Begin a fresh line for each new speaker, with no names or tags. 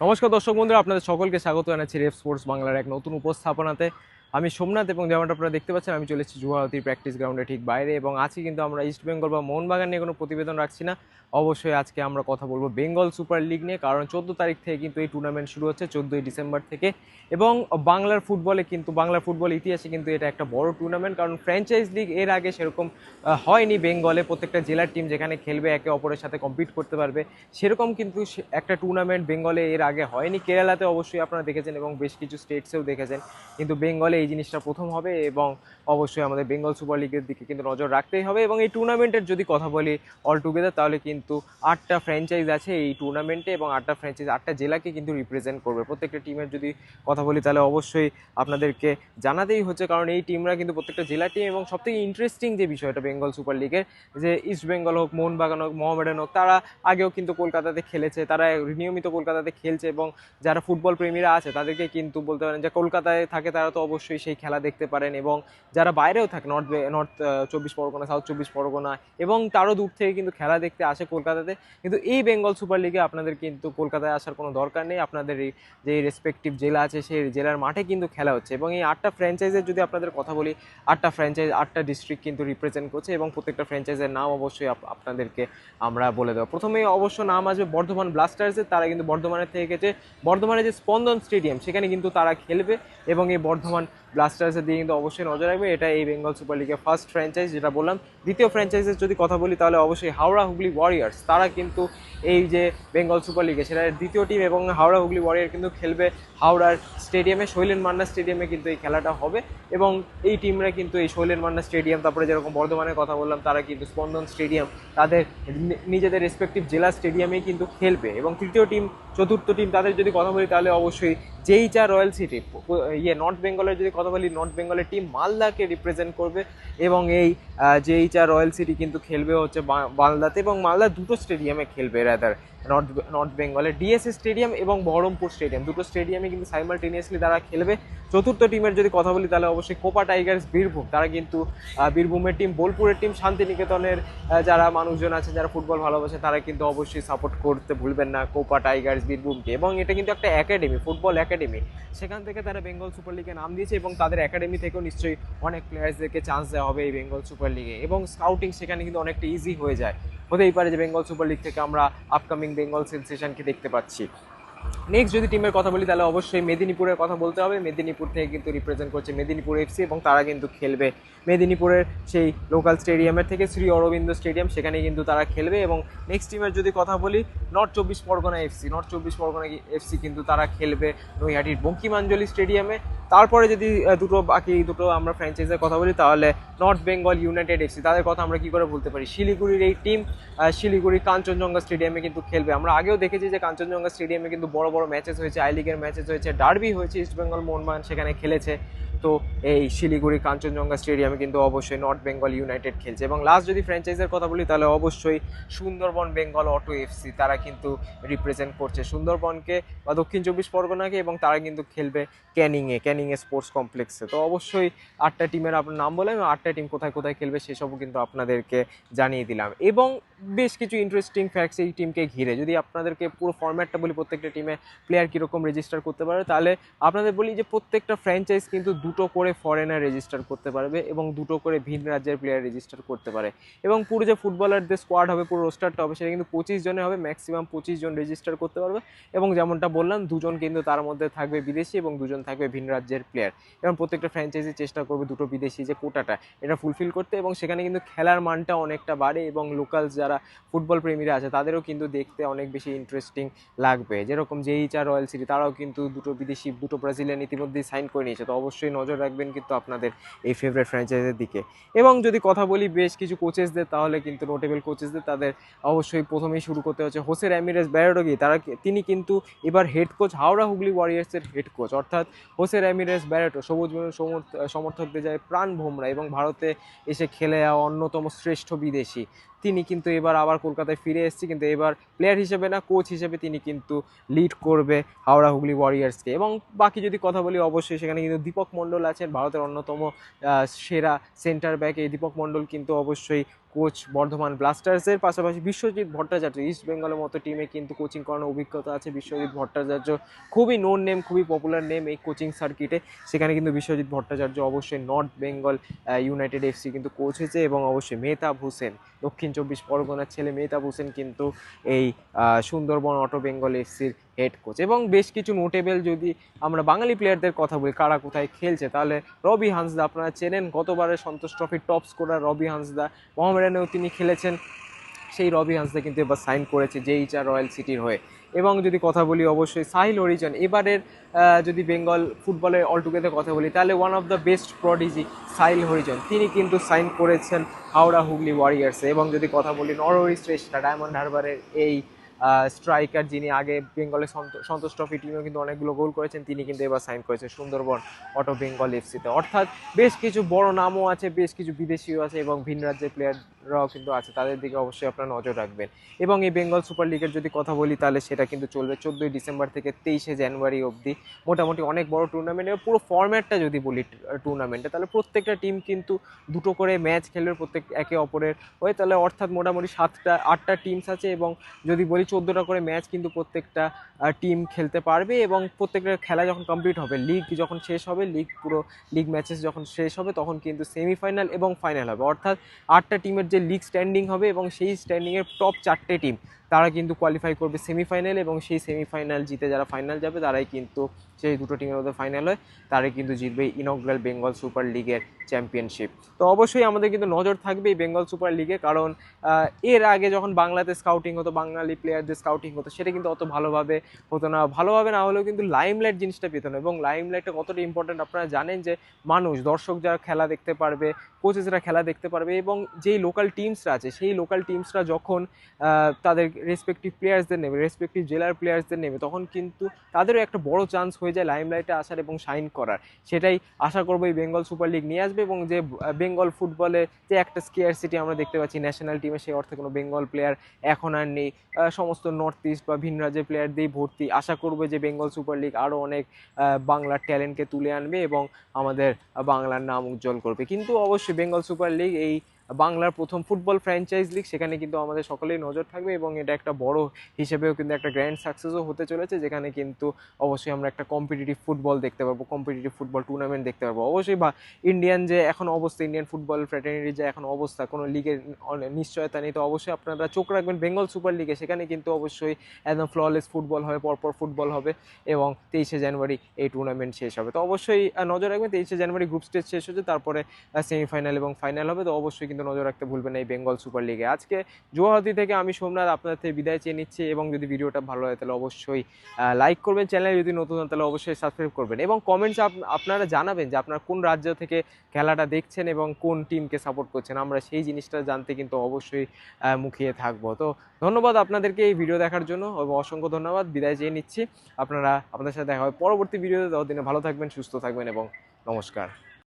নমস্কার দর্শক বন্ধুরা, আপনাদের সকলকে স্বাগত জানাচ্ছি রেফ স্পোর্টস বাংলার এক নতুন উপস্থাপনাতে। আমি সোমনাথ এবং যেমনটা আপনারা দেখতে পাচ্ছেন আমি চলে এসেছি যুবভারতীর প্র্যাকটিস গ্রাউন্ডে ঠিক বাইরে, এবং আজকে কিন্তু আমরা ইস্ট বেঙ্গল বা মোহনবাগান নিয়ে কোনো প্রতিবেদন রাখছি না। অবশ্যই আজকে আমরা কথা বলবো বেঙ্গল সুপার লিগ নিয়ে, কারণ 14 তারিখ থেকে কিন্তু এই টুর্নামেন্ট শুরু হচ্ছে, 14ই ডিসেম্বর থেকে। এবং বাংলার ফুটবল ইতিহাসে কিন্তু এটা একটা বড় টুর্নামেন্ট, কারণ ফ্র্যাঞ্চাইজ লিগ এর আগে সেরকম হয়নি বেঙ্গলে। প্রত্যেকটা জেলার টিম যেখানে খেলবে একে অপরের সাথে কম্পিট করতে পারবে, সেরকম কিন্তু একটা টুর্নামেন্ট বেঙ্গলে এর আগে হয়নি। কেরালাতে অবশ্যই আপনারা দেখেছেন এবং বেশ কিছু স্টেটসেও দেখেছেন, কিন্তু বেঙ্গলে এই জিনিসটা প্রথম হবে। এবং অবশ্যই আমাদের বেঙ্গল সুপার লিগের দিকে কিন্তু নজর রাখতেই হবে। এবং এই টুর্নামেন্টের যদি কথা বলি অল টুগেদার, তাহলে কিন্তু 8টা ফ্র্যাঞ্চাইজ আছে এই টুর্নামেন্টে, এবং 8টা ফ্র্যাঞ্চাইজ 8টা জেলাকে কিন্তু রিপ্রেজেন্ট করবে। প্রত্যেকটা টিমের যদি কথা বলি তাহলে অবশ্যই আপনাদেরকে জানাতেই হচ্ছে, কারণ এই টিমরা কিন্তু প্রত্যেকটা জেলা টিম। এবং সবথেকে ইন্টারেস্টিং যে বিষয়টা বেঙ্গল সুপার লিগের, যে ইস্ট বেঙ্গল হোক, মোহনবাগান হোক, মোহামেডান হোক, তারা আগেও কিন্তু কলকাতাতে খেলেছে, তারা নিয়মিত কলকাতাতে খেলছে। এবং যারা ফুটবল প্রেমীরা আছে তাদেরকে কিন্তু বলতে পারেন যে কলকাতায় থাকে তারা তো অবশ্যই সেই খেলা দেখতে পারেন, এবং যারা বাইরেও থাকে নর্থ 24 পরগনা, সাউথ 24 পরগনা এবং তারও দূর থেকে কিন্তু খেলা দেখতে আসে কলকাতাতে। কিন্তু এই বেঙ্গল সুপার লিগে আপনাদের কিন্তু কলকাতায় আসার কোনো দরকার নেই, আপনাদের এই যে রেসপেক্টিভ জেলা আছে সেই জেলার মাঠে কিন্তু খেলা হচ্ছে। এবং এই 8টা ফ্র্যাঞ্চাইজের যদি আপনাদের কথা বলি, 8টা ফ্র্যাঞ্চাইজ 8টা ডিস্ট্রিক্ট কিন্তু রিপ্রেজেন্ট করছে, এবং প্রত্যেকটা ফ্র্যাঞ্চাইজের নাম অবশ্যই আপনাদেরকে আমরা বলে দেবো। প্রথমেই অবশ্য নাম আসবে বর্ধমান ব্লাস্টার্সের। তারা কিন্তু বর্ধমানের থেকে গেছে, বর্ধমানে যে স্পন্দন স্টেডিয়াম সেখানে কিন্তু তারা খেলবে, এবং এই বর্ধমান ব্লাস্টার্সের দিকে কিন্তু অবশ্যই নজর রাখবে। এটা এই বেঙ্গল সুপার লিগের ফার্স্ট ফ্র্যাঞ্চাইজ যেটা বললাম। দ্বিতীয় ফ্র্যাঞ্চাইজের যদি কথা বলি তাহলে অবশ্যই হাওড়া হুগলি ওয়ারিয়ার্স। তারা কিন্তু এই যে বেঙ্গল সুপার লিগে সেটা দ্বিতীয় টিম, এবং হাওড়া হুগলি ওয়ারিয়ার কিন্তু খেলবে হাওড়ার স্টেডিয়ামে, শৈলেন মান্না স্টেডিয়ামে কিন্তু এই খেলাটা হবে। এবং এই টিমরা কিন্তু এই শৈলেন মান্না স্টেডিয়াম, তারপরে যেরকম বর্ধমানের কথা বললাম তারা কিন্তু স্পন্দন স্টেডিয়াম, তাদের নিজেদের রেসপেক্টিভ জেলা স্টেডিয়ামেই কিন্তু খেলবে। এবং তৃতীয় টিম, চতুর্থ টিম, তাদের যদি কথা বলি তাহলে অবশ্যই জেইচা রয়্যাল সিটি, নর্থ বেঙ্গলের যদি কথা বলি, নর্থ বেঙ্গলের টিম মালদাকে রিপ্রেজেন্ট করবে। এবং এই জেইচা রয়্যাল সিটি কিন্তু খেলবে হচ্ছে মালদাতে, এবং মালদা দুটো স্টেডিয়ামে খেলবে রাদার। নর্থ বেঙ্গলের ডিএসএ স্টেডিয়াম এবং বহরমপুর স্টেডিয়াম, দুটো স্টেডিয়ামে কিন্তু সাইমালটেনিয়াসলি তারা খেলবে। চতুর্থ টিমের যদি কথা বলি তাহলে অবশ্যই কোপা টাইগার্স বীরভূম। তারা কিন্তু বীরভূমের টিম, বোলপুরের টিম, শান্তিনিকেতনের যারা মানুষজন আছে যারা ফুটবল ভালোবাসে তারা কিন্তু অবশ্যই সাপোর্ট করতে ভুলবেন না কোপা টাইগার্স বীরভূমকে। এবং এটা কিন্তু একটা একাডেমি, ফুটবল একাডেমি, সেখান থেকে তারা বেঙ্গল সুপার লিগে নাম দিয়েছে, এবং তাদের একাডেমি থেকেও নিশ্চয়ই অনেক প্লেয়ার্সদেরকে চান্স দেওয়া হবে এই বেঙ্গল সুপার লিগে। এবং স্কাউটিং সেখানে কিন্তু অনেকটা ইজি হয়ে যায়, হতেই পারে যে বেঙ্গল সুপার লিগ থেকে আমরা আপকামিং বেঙ্গল সেনসেশনকে দেখতে পাচ্ছি। নেক্সট যদি টিমের কথা বলি তাহলে অবশ্যই মেদিনীপুরের কথা বলতে হবে। মেদিনীপুর থেকে কিন্তু রিপ্রেজেন্ট করছে মেদিনীপুর এফসি, এবং তারা কিন্তু খেলবে মেদিনীপুরের সেই লোকাল স্টেডিয়ামের থেকে, শ্রী অরবিন্দ স্টেডিয়াম, সেখানে কিন্তু তারা খেলবে। এবং নেক্সট টিমের যদি কথা বলি north 24 Pargana FC, north 24 Pargana FC কিন্তু তারা খেলবে নৈহাটির বঙ্কিমাঞ্জলি স্টেডিয়ামে। তারপরে যদি বাকি দুটো আমরা ফ্র্যাঞ্চাইজের কথা বলি তাহলে নর্থ বেঙ্গল ইউনাইটেড এফসি, তাদের কথা আমরা কী করে বলতে পারি। শিলিগুড়ির এই টিম শিলিগুড়ির কাঞ্চনজঙ্ঘা স্টেডিয়ামে কিন্তু খেলবে। আমরা আগেও দেখেছি যে কাঞ্চনজঙ্ঘা স্টেডিয়ামে কিন্তু বড় বড় ম্যাচেস হয়েছে, আই লিগের ম্যাচেস হয়েছে, ডার্বি হয়েছে, ইস্টবেঙ্গল মোহনবাগান সেখানে খেলেছে। তো এই শিলিগুড়ি কাঞ্চনজঙ্ঘা স্টেডিয়ামে কিন্তু অবশ্যই নর্থ বেঙ্গল ইউনাইটেড খেলছে। এবং লাস্ট যদি ফ্র্যাঞ্চাইজের কথা বলি তাহলে অবশ্যই সুন্দরবন বেঙ্গল অটো এফসি, তারা কিন্তু রিপ্রেজেন্ট করছে সুন্দরবনকে বা দক্ষিণ 24 পরগনাকে, এবং তারা কিন্তু খেলবে ক্যানিংয়ে স্পোর্টস কমপ্লেক্সে। তো অবশ্যই 8টা টিমের আপনার নাম বললাম, 8টা টিম কোথায় কোথায় খেলবে সেসবও কিন্তু আপনাদেরকে জানিয়ে দিলাম। এবং বেশ কিছু ইন্টারেস্টিং ফ্যাক্টস এই টিমকে ঘিরে, যদি আপনাদেরকে পুরো ফরম্যাটটা বলি, প্রত্যেকটা টিমে প্লেয়ার কীরকম রেজিস্টার করতে পারবে, তাহলে আপনাদের বলি যে প্রত্যেকটা ফ্র্যাঞ্চাইজ কিন্তু দুটো করে ফরেনার রেজিস্টার করতে পারবে, এবং দুটো করে ভিন রাজ্যের প্লেয়ার রেজিস্টার করতে পারে। এবং পুরো যে ফুটবলারদের স্কোয়াড হবে, পুরো রোস্টারটা হবে, সেটা কিন্তু 25 জনে হবে, ম্যাক্সিমাম 25 জন রেজিস্টার করতে পারবে। এবং যেমনটা বললাম, দুজন কিন্তু তার মধ্যে থাকবে বিদেশি এবং দুজন থাকবে ভিন রাজ্যের প্লেয়ার। এবং প্রত্যেকটা ফ্র্যাঞ্চাইজি চেষ্টা করবে দুটো বিদেশি যে কোটাটা এটা ফুলফিল করতে, এবং সেখানে কিন্তু খেলার মানটা অনেকটা বাড়ে, এবং লোকাল যারা ফুটবল প্রেমীরা আছে তাদেরও কিন্তু দেখতে অনেক বেশি ইন্টারেস্টিং লাগবে। যেরকম জেইচা রয়্যাল সিটি, তারাও কিন্তু দুটো বিদেশি, দুটো ব্রাজিলিয়ান ইতিমধ্যেই সাইন করে নিয়েছে। তো অবশ্যই নজর রাখবেন কিন্তু আপনাদের এই ফেভারিট ফ্র্যাঞ্চাইজের দিকে। এবং যদি কথা বলি বেশ কিছু কোচেসদের, তাহলে কিন্তু নোটেবল কোচেসদের, তাদের অবশ্যই প্রথমেই শুরু করতে হচ্ছে হোসে র্যামিরেস ব্যারেটোগি। তিনি কিন্তু এবার হেড কোচ হাওড়া হুগলি ওয়ারিয়ার্সের হেড কোচ, অর্থাৎ হোসে র্যামিরেস ব্যারেটো সবুজ সমর্থকদের যায় প্রাণ ভোমরা, এবং ভারতে এসে খেলে যাওয়া অন্যতম শ্রেষ্ঠ বিদেশি। তিনি কিন্তু এবার আবার কলকাতায় ফিরে এসেছে, কিন্তু এবার প্লেয়ার হিসেবে না, কোচ হিসেবে তিনি কিন্তু লিড করবে হাওড়া হুগলি ওয়ারিয়ার্সকে। এবং বাকি যদি কথা বলি অবশ্যই সেখানে কিন্তু দীপক মণ্ডল আছেন, ভারতের অন্যতম সেরা সেন্টার ব্যাক। এই দীপক মণ্ডল কিন্তু অবশ্যই কোচ বর্ধমান ব্লাস্টার্সের, পাশাপাশি বিশ্বজিৎ ভট্টাচার্য ইস্ট বেঙ্গলের মতো টিমে কিন্তু কোচিং করানোর অভিজ্ঞতা আছে। বিশ্বজিৎ ভট্টাচার্য খুবই নোন নেম, খুবই পপুলার নেম এই কোচিং সার্কিটে। সেখানে কিন্তু বিশ্বজিৎ ভট্টাচার্য অবশ্যই নর্থ বেঙ্গল ইউনাইটেড এফসি কিন্তু কোচ হয়েছে, এবং অবশ্যই মেহতাব হোসেন, দক্ষিণ 24 পরগনার ছেলে মেহতাব হোসেন কিন্তু এই সুন্দরবন অটো বেঙ্গল এফসির হেড কোচ। এবং বেশ কিছু নোটেবল যদি আমরা বাঙালি প্লেয়ারদের কথা বলি কারা কোথায় খেলছে, তাহলে রবি হাঁসদা আপনারা চেনেন, গতবারের সন্তোষ ট্রফির টপ স্কোরার রবি হাঁসদা, মোহামেডানেও তিনি খেলেছেন। সেই রবি হাঁসদা কিন্তু এবার সাইন করেছে জেইচআর রয়্যাল সিটির হয়ে। এবং যদি কথা বলি অবশ্যই সাহিল হরিজন, এবারের যদি বেঙ্গল ফুটবলের অলটুগেদার কথা বলি তাহলে one of the best prodigy Sahil Harijan, তিনি কিন্তু সাইন করেছেন হাওড়া হুগলি ওয়ারিয়ার্সে। এবং যদি কথা বলি নরহরি শ্রেষ্ঠা, ডায়মন্ড হারবারের এই স্ট্রাইকার, যিনি আগে বেঙ্গলের সন্তোষ ট্রফি টিমেও কিন্তু অনেকগুলো গোল করেছেন, তিনি কিন্তু এবার সাইন করেছেন সুন্দরবন অটো বেঙ্গল এফসিতে। অর্থাৎ বেশ কিছু বড় নামও আছে, বেশ কিছু বিদেশিও আছে, এবং ভিন রাজ্যের প্লেয়াররাও কিন্তু আছে, তাদের দিকে অবশ্যই আপনারা নজর রাখবেন। এবং এই বেঙ্গল সুপার লিগের যদি কথা বলি তাহলে সেটা কিন্তু চলবে 14ই ডিসেম্বর থেকে 23শে জানুয়ারি অবধি। মোটামুটি অনেক বড় টুর্নামেন্ট, এবং পুরো ফরম্যাটটা যদি বলি টুর্নামেন্টে, তাহলে প্রত্যেকটা টিম কিন্তু দুটো করে ম্যাচ খেলবে প্রত্যেক একে অপরের হয়ে। তাহলে অর্থাৎ মোটামুটি 7টা টিমস আছে, এবং যদি বলি 14টা করে ম্যাচ কিন্তু প্রত্যেকটা টিম খেলতে পারবে। এবং প্রত্যেকটা খেলা যখন কমপ্লিট হবে, লিগ যখন শেষ হবে, পুরো লিগ ম্যাচেস যখন শেষ হবে, তখন কিন্তু সেমিফাইনাল এবং ফাইনাল হবে। অর্থাৎ 8টা টিমের যে লিগ স্ট্যান্ডিং হবে, এবং সেই স্ট্যান্ডিংয়ের টপ 4টে টিম তারা কিন্তু কোয়ালিফাই করবে সেমিফাইনাল, এবং সেই সেমিফাইনাল জিতে যারা ফাইনাল যাবে তারাই কিন্তু, সেই দুটো টিমের মধ্যে ফাইনাল হয়, তারাই কিন্তু জিতবে ইনগ্রাল বেঙ্গল সুপার লিগের চ্যাম্পিয়নশিপ। তো অবশ্যই আমাদের কিন্তু নজর থাকবে এই বেঙ্গল সুপার লিগে, কারণ এর আগে যখন বাংলাতে স্কাউটিং হতো, বাঙালি প্লেয়ারদের স্কাউটিং হতো, সেটা কিন্তু অত ভালোভাবে হতো না। ভালোভাবে না হলেও কিন্তু লাইমলাইট জিনিসটা পেত না। এবং লাইমলাইটটা কতটা ইম্পর্টেন্ট আপনারা জানেন, যে মানুষ, দর্শক যারা খেলা দেখতে পারবে, কোচেসরা খেলা দেখতে পারবে, এবং যেই লোকাল টিমসরা আছে সেই লোকাল টিমসরা যখন তাদের রেসপেক্টিভ প্লেয়ার্সদের নেবে, রেসপেক্টিভ জেলার প্লেয়ার্সদের নেবে, তখন কিন্তু তাদেরও একটা বড় চান্স হয়ে যায় লাইমলাইটে আসার এবং শাইন করার। সেটাই আশা করবো এই বেঙ্গল সুপার লিগ নিয়ে আসবে। এবং যে বেঙ্গল ফুটবলে যে একটা স্কেয়ারসিটি আমরা দেখতে পাচ্ছি ন্যাশনাল টিমে, সেই অর্থে কোনো বেঙ্গল প্লেয়ার এখন আর নেই, সমস্ত নর্থ ইস্ট বা ভিন রাজ্যের প্লেয়ার দিয়েই ভর্তি। আশা করবো যে বেঙ্গল সুপার লিগ আরও অনেক বাংলার ট্যালেন্টকে তুলে আনবে এবং আমাদের বাংলার নাম উজ্জ্বল করবে। কিন্তু অবশ্যই বেঙ্গল সুপার লিগ এই বাংলার প্রথম ফুটবল ফ্র্যাঞ্চাইজ লিগ, সেখানে কিন্তু আমাদের সকলেই নজর থাকবে, এবং এটা একটা বড় হিসেবেও কিন্তু একটা গ্র্যান্ড সাকসেসও হতে চলেছে, যেখানে কিন্তু অবশ্যই আমরা একটা কম্পিটিটিভ ফুটবল দেখতে পারবো, কম্পিটিটিভ ফুটবল টুর্নামেন্ট দেখতে পারবো। অবশ্যই বা ইন্ডিয়ান যে এখন অবস্থা, ইন্ডিয়ান ফুটবল ফ্র্যাটার্নিটির যে এখন অবস্থা, কোনো লিগের নিশ্চয়তা নেই। তো অবশ্যই আপনারা চোখ রাখবেন বেঙ্গল সুপার লিগে, সেখানে কিন্তু অবশ্যই একদম ফ্ললেস ফুটবল হবে, পরপর ফুটবল হবে, এবং 23শে জানুয়ারি এই টুর্নামেন্ট শেষ হবে। তো অবশ্যই নজর রাখবেন, 23শে জানুয়ারি গ্রুপ স্টেজ শেষ হচ্ছে, তারপরে সেমিফাইনাল এবং ফাইনাল হবে। তো অবশ্যই কিন্তু নজর রাখতে ভুলবেন এই বেঙ্গল সুপার লিগে। আজকে গুয়াহাটি থেকে আমি সোমনাথ আপনাদের থেকে বিদায় চেয়ে নিচ্ছি, এবং যদি ভিডিওটা ভালো হয় তাহলে অবশ্যই লাইক করবেন, চ্যানেলে যদি নতুন হন তাহলে অবশ্যই সাবস্ক্রাইব করবেন, এবং কমেন্টসে আপনারা জানাবেন যে আপনারা কোন রাজ্য থেকে খেলাটা দেখছেন এবং কোন টিমকে সাপোর্ট করছেন। আমরা সেই জিনিসটা জানতে কিন্তু অবশ্যই মুখিয়ে থাকবো। তো ধন্যবাদ আপনাদেরকে এই ভিডিও দেখার জন্য, এবং অসংখ্য ধন্যবাদ। বিদায় চেয়ে নিচ্ছি, আপনাদের সাথে দেখা হবে পরবর্তী ভিডিওতে। ততদিনে ভালো থাকবেন, সুস্থ থাকবেন, এবং নমস্কার।